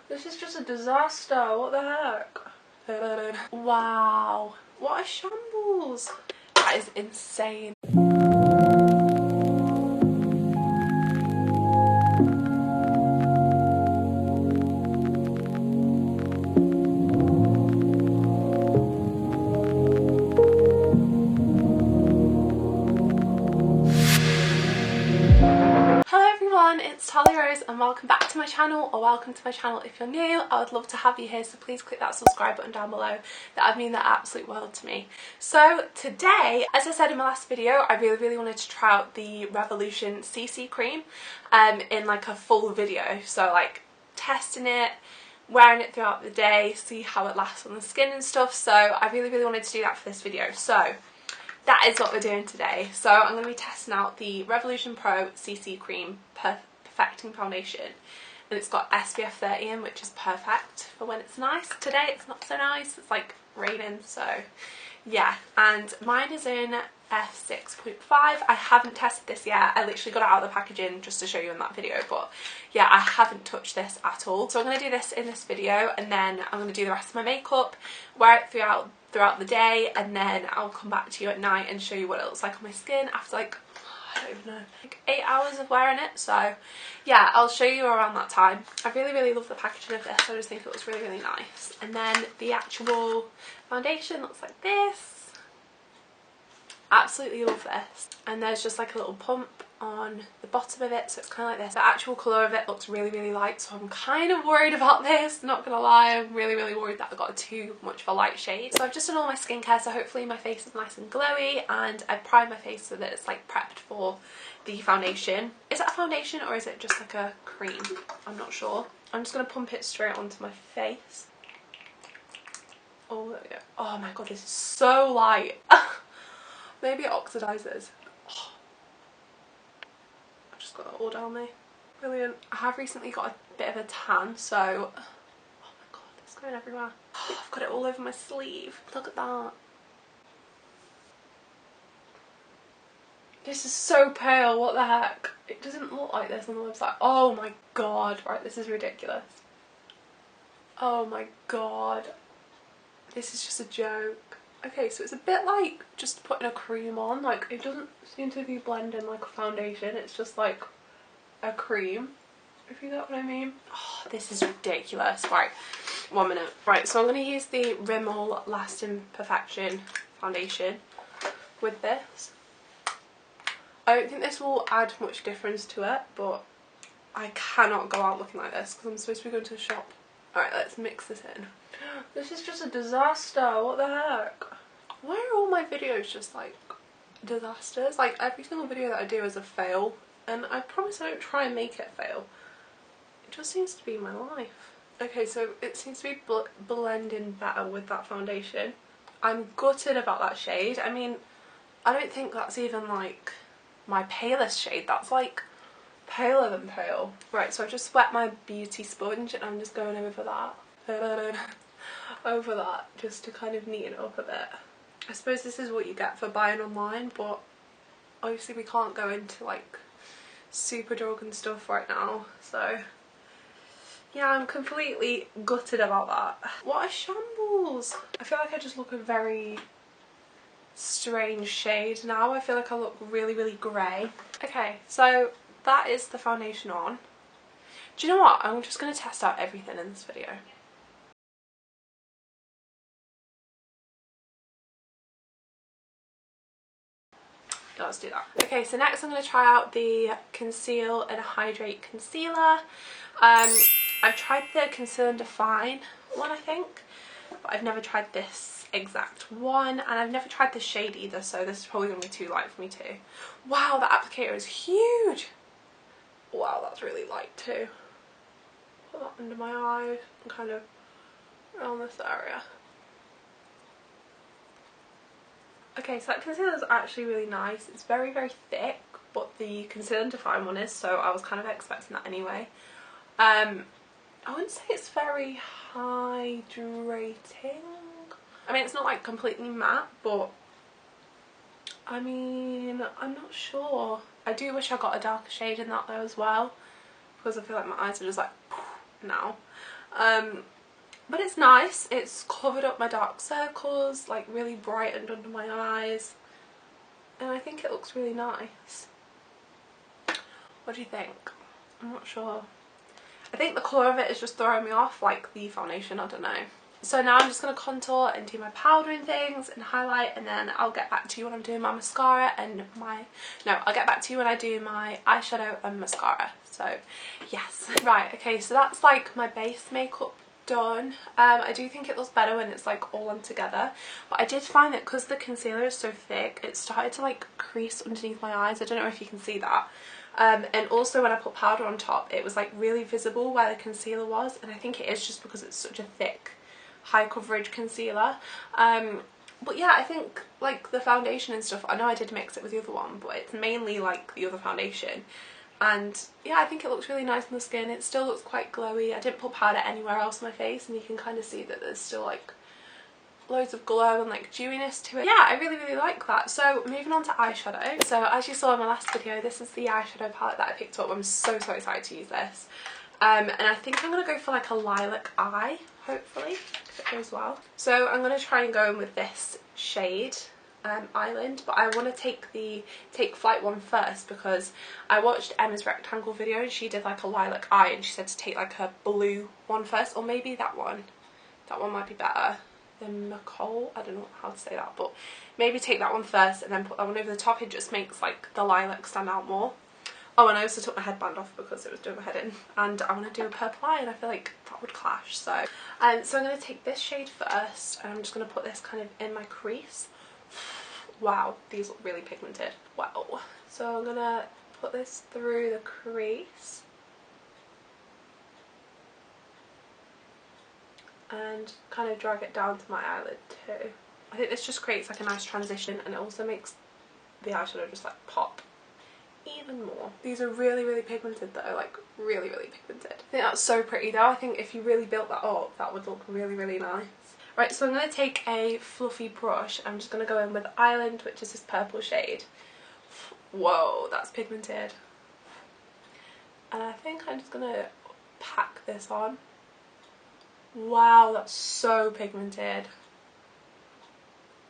This is just a disaster. What the heck? Wow. What a shambles. That is insane. It's Talia and welcome back to my channel, or welcome to my channel if you're new. I would love to have you here, so please click that subscribe button down below. That would mean the absolute world to me. So today, as I said in my last video, I really wanted to try out the Revolution CC cream in like a full video. So like testing it, wearing it throughout the day, see how it lasts on the skin and stuff. So I really wanted to do that for this video. So that is what we're doing today. So I'm going to be testing out the Revolution Pro CC Cream Perfecting Foundation, and it's got SPF 30 in, which is perfect for when it's nice. Today it's not so nice, it's like raining, so yeah. And mine is in F6.5. I haven't tested this yet. I literally got it out of the packaging just to show you in that video, but yeah, I haven't touched this at all. So I'm going to do this in this video, and then I'm going to do the rest of my makeup, wear it throughout the day, and then I'll come back to you at night and show you what it looks like on my skin after like, I don't even know, like 8 hours of wearing it. So yeah, I'll show you around that time. I really love the packaging of this. I just think it looks really nice. And then the actual foundation looks like this. Absolutely love this. And there's just like a little pump on the bottom of it, so it's kind of like this. The actual colour of it looks really light, so I'm kind of worried about this, not gonna lie. I'm really worried that I got too much of a light shade. So I've just done all my skincare, so hopefully my face is nice and glowy, and I've primed my face so that it's like prepped for the foundation. Is it a foundation or is it just like a cream? I'm not sure. I'm just gonna pump it straight onto my face. Oh, there we go. Oh my god, this is so light. Maybe it oxidizes. Oh. I've just got that all down me. Brilliant. I have recently got a bit of a tan, so oh my god, it's going everywhere. Oh, I've got it all over my sleeve. Look at that. This is so pale, what the heck? It doesn't look like this on the website. Oh my god, right, this is ridiculous. Oh my god. This is just a joke. Okay, so it's a bit like just putting a cream on. Like, it doesn't seem to be blending like a foundation. It's just like a cream, if you get what I mean. Oh, this is ridiculous. Right, 1 minute. Right, so I'm going to use the Rimmel Lasting Perfection foundation with this. I don't think this will add much difference to it, but I cannot go out looking like this because I'm supposed to be going to the shop. Alright, let's mix this in. This is just a disaster. What the heck? Why are all my videos just like disasters? Like every single video that I do is a fail, and I promise I don't try and make it fail. It just seems to be my life. Okay, so it seems to be blending better with that foundation. I'm gutted about that shade. I mean, I don't think that's even like my palest shade. That's like paler than pale. Right, so I've just wet my beauty sponge and I'm just going over that. Over that, just to kind of neaten it up a bit. I suppose this is what you get for buying online, but obviously we can't go into like Superdrug and stuff right now, so yeah, I'm completely gutted about that. What a shambles. I feel like I just look a very strange shade now. I feel like I look really grey. Okay, so that is the foundation on. Do you know what? I'm just going to test out everything in this video. Let's do that. Okay, so next I'm going to try out the Conceal and Hydrate Concealer. I've tried the Conceal and Define one, I think, but I've never tried this exact one, and I've never tried this shade either, so this is probably going to be too light for me too. Wow, the applicator is huge! Wow, that's really light too. Put that under my eyes and kind of around this area. Okay, so that concealer is actually really nice. It's very thick, but the Conceal and Define one is, so I was kind of expecting that anyway. I wouldn't say it's very hydrating. I mean, it's not like completely matte, but I mean, I'm not sure. I do wish I got a darker shade in that though as well, because I feel like my eyes are just like now. But it's nice. It's covered up my dark circles, like really brightened under my eyes, and I think it looks really nice. What do you think? I'm not sure. I think the colour of it is just throwing me off, like the foundation, I don't know. So now I'm just going to contour and do my powdering things and highlight, and then I'll get back to you when I'm doing my mascara and I'll get back to you when I do my eyeshadow and mascara. So yes. Right, okay, so that's like my base makeup done. I do think it looks better when it's like all on together, but I did find that because the concealer is so thick, it started to like crease underneath my eyes. I don't know if you can see that. And also when I put powder on top, it was like really visible where the concealer was, and I think it is just because it's such a thick high coverage concealer. But yeah, I think like the foundation and stuff, I know I did mix it with the other one, but it's mainly like the other foundation, and yeah, I think it looks really nice on the skin. It still looks quite glowy. I didn't put powder anywhere else on my face, and you can kind of see that there's still like loads of glow and like dewiness to it. Yeah, I really like that. So moving on to eyeshadow. So as you saw in my last video, this is the eyeshadow palette that I picked up. I'm so excited to use this. And I think I'm going to go for like a lilac eye, hopefully, if it goes well. So I'm going to try and go in with this shade, Island, but I want to take Flight one first, because I watched Emma's rectangle video and she did like a lilac eye, and she said to take like a blue one first, or maybe that one might be better than Nicole. I don't know how to say that, but maybe take that one first and then put that one over the top. It just makes like the lilac stand out more. Oh, and I also took my headband off because it was doing my head in, and I want to do a purple eye, and I feel like that would clash. So I'm going to take this shade first, and I'm just going to put this kind of in my crease. Wow, these look really pigmented. Wow. So I'm going to put this through the crease and kind of drag it down to my eyelid too. I think this just creates like a nice transition, and it also makes the eyeshadow just like pop even more. These are really pigmented though, like really pigmented. I think that's so pretty though. I think if you really built that up, that would look really nice. Right, so I'm going to take a fluffy brush. I'm just going to go in with Island, which is this purple shade. Whoa, that's pigmented. And I think I'm just going to pack this on. Wow, that's so pigmented.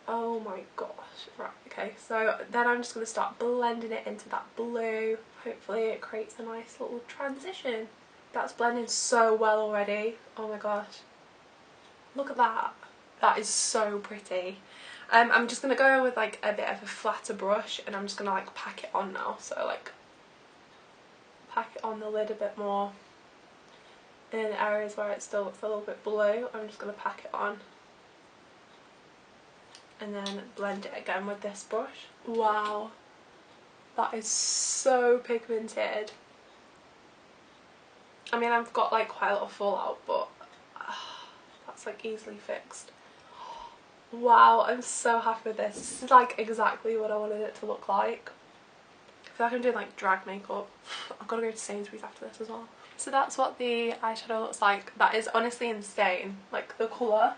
Oh my gosh. Right, okay, so then I'm just going to start blending it into that blue. Hopefully it creates a nice little transition. That's blending so well already. Oh my gosh. Look at that. That is so pretty. I'm just going to go in with like a bit of a flatter brush, and I'm just going to like pack it on now. So like pack it on the lid a bit more. In areas where it still looks a little bit blue, I'm just going to pack it on. And then blend it again with this brush. Wow, that is so pigmented. I mean, I've got like quite a lot of fallout, but that's like easily fixed. Wow, I'm so happy with this. This is like exactly what I wanted it to look like. I feel like I'm doing like drag makeup. I've got to go to Sainsbury's after this as well. So that's what the eyeshadow looks like. That is honestly insane. Like the colour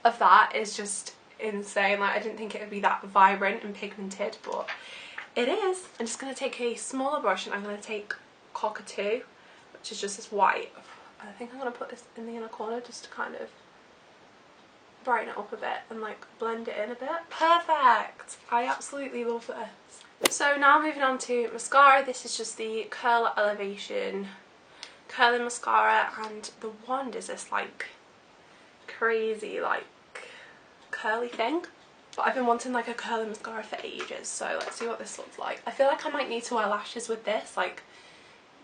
of that is just insane. Like I didn't think it would be that vibrant and pigmented, but it is. I'm just going to take a smaller brush, and I'm going to take Cockatoo, which is just this white. I think I'm going to put this in the inner corner just to kind of brighten it up a bit and like blend it in a bit. Perfect! I absolutely love this. So now moving on to mascara. This is just the Curl Elevation curling mascara, and the wand is this like crazy like curly thing. But I've been wanting like a curling mascara for ages, so let's see what this looks like. I feel like I might need to wear lashes with this like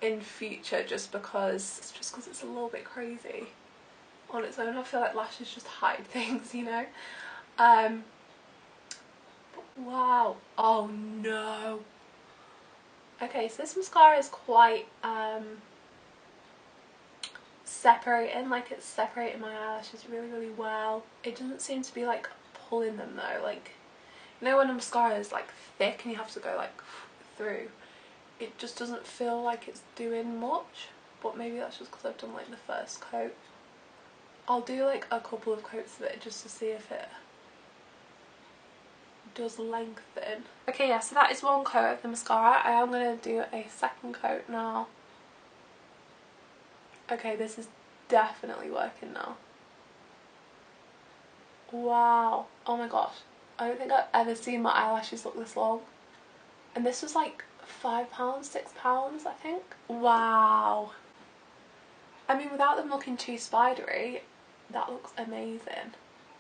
in future, just because it's a little bit crazy on its own. I feel like lashes just hide things, you know. But wow. Oh no. Okay, so this mascara is quite separating, like it's separating my eyelashes really well. It doesn't seem to be like pulling them though. Like, you know when a mascara is like thick and you have to go like through, it just doesn't feel like it's doing much. But maybe that's just because I've done like the first coat. I'll do like a couple of coats of it just to see if it does lengthen. Okay, yeah, so that is one coat of the mascara. I am going to do a second coat now. Okay, this is definitely working now. Wow. Oh my gosh. I don't think I've ever seen my eyelashes look this long. And this was like £5, £6, I think. Wow. I mean, without them looking too spidery, that looks amazing.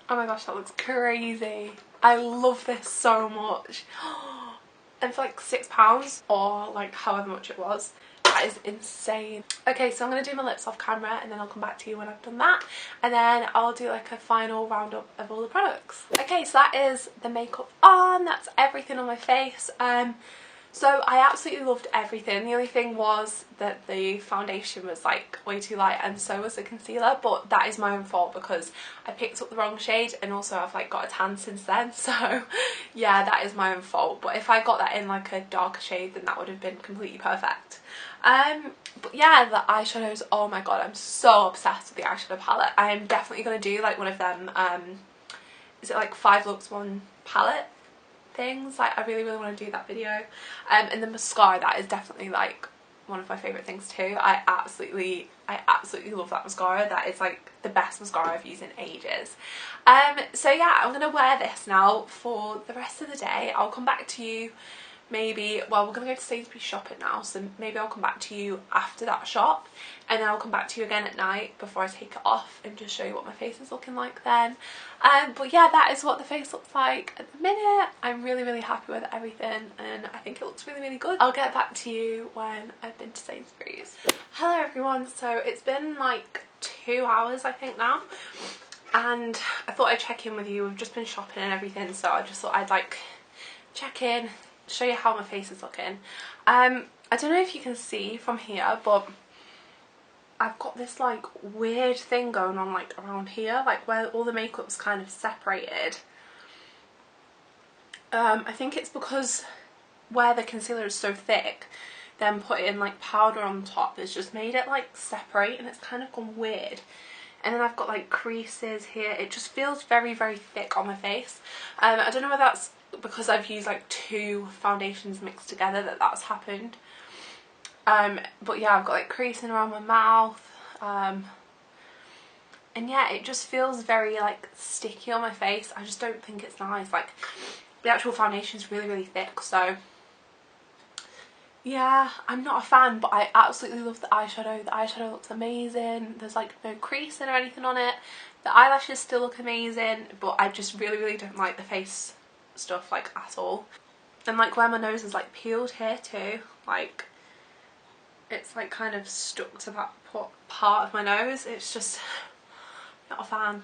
Oh my gosh, that looks crazy. I love this so much. And for like £6 or like however much it was, that is insane. Okay, so I'm going to do my lips off camera and then I'll come back to you when I've done that, and then I'll do like a final roundup of all the products. Okay, so that is the makeup on. That's everything on my face. So I absolutely loved everything. The only thing was that the foundation was like way too light, and so was the concealer, but that is my own fault because I picked up the wrong shade, and also I've like got a tan since then, so yeah, that is my own fault. But if I got that in like a darker shade, then that would have been completely perfect. But yeah, the eyeshadows, oh my god, I'm so obsessed with the eyeshadow palette. I am definitely going to do like one of them, is it like 5 looks 1 palette things? Like I really want to do that video. And the mascara, that is definitely like one of my favourite things too. I absolutely love that mascara. That is like the best mascara I've used in ages. So yeah, I'm gonna wear this now for the rest of the day. I'll come back to you maybe, well, we're gonna go to Sainsbury's shopping now, so maybe I'll come back to you after that shop, and then I'll come back to you again at night before I take it off and just show you what my face is looking like then. But yeah, that is what the face looks like at the minute. I'm really happy with everything, and I think it looks really good. I'll get back to you when I've been to Sainsbury's. Hello everyone, so it's been like 2 hours I think now, and I thought I'd check in with you. We've just been shopping and everything, so I just thought I'd like check in, show you how my face is looking. I don't know if you can see from here, but I've got this like weird thing going on like around here, like where all the makeup's kind of separated. I think it's because where the concealer is so thick, then putting like powder on top has just made it like separate, and it's kind of gone weird. And then I've got like creases here. It just feels very thick on my face. I don't know whether that's because I've used like 2 foundations mixed together that's happened. But yeah, I've got like creasing around my mouth. And yeah, it just feels very like sticky on my face. I just don't think it's nice. Like the actual foundation is really thick, so yeah, I'm not a fan, but I absolutely love the eyeshadow. The eyeshadow looks amazing. There's like no creasing or anything on it. The eyelashes still look amazing, but I just really don't like the face stuff like at all. And like where my nose is like peeled here too, like it's like kind of stuck to that part of my nose. It's just not a fan.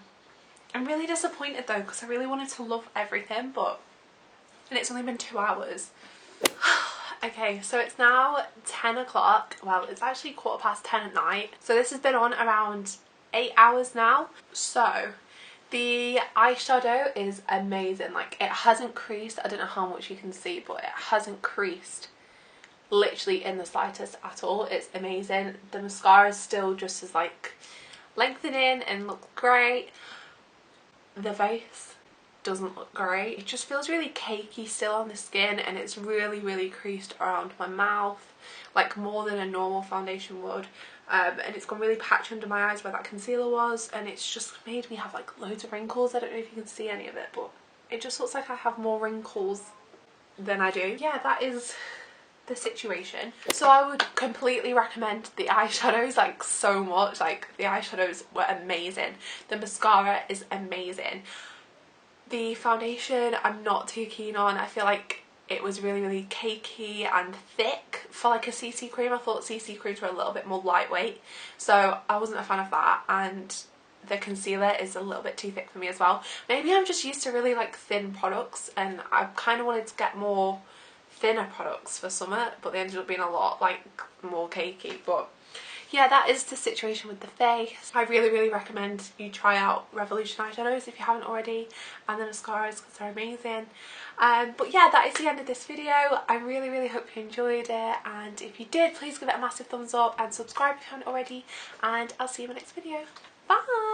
I'm really disappointed though, because I really wanted to love everything, and it's only been 2 hours. Okay, so it's now 10 o'clock. Well, it's actually 10:15 at night. So this has been on around 8 hours now. So the eyeshadow is amazing. Like it hasn't creased. I don't know how much you can see, but it hasn't creased literally in the slightest at all. It's amazing. The mascara is still just as like lengthening and looks great. The face doesn't look great. It just feels really cakey still on the skin, and it's really creased around my mouth, like more than a normal foundation would. And it's gone really patchy under my eyes where that concealer was, and it's just made me have like loads of wrinkles. I don't know if you can see any of it, but it just looks like I have more wrinkles than I do. Yeah, that is the situation. So I would completely recommend the eyeshadows like so much. Like the eyeshadows were amazing. The mascara is amazing. The foundation I'm not too keen on. I feel like it was really cakey and thick for like a CC cream. I thought CC creams were a little bit more lightweight, so I wasn't a fan of that. And the concealer is a little bit too thick for me as well. Maybe I'm just used to really like thin products, and I kind of wanted to get more thinner products for summer, but they ended up being a lot like more cakey. But yeah, that is the situation with the face. I really recommend you try out Revolution eyeshadows if you haven't already, and the mascaras, because they're amazing. But yeah, that is the end of this video. I really hope you enjoyed it, and if you did, please give it a massive thumbs up and subscribe if you haven't already, and I'll see you in my next video. Bye!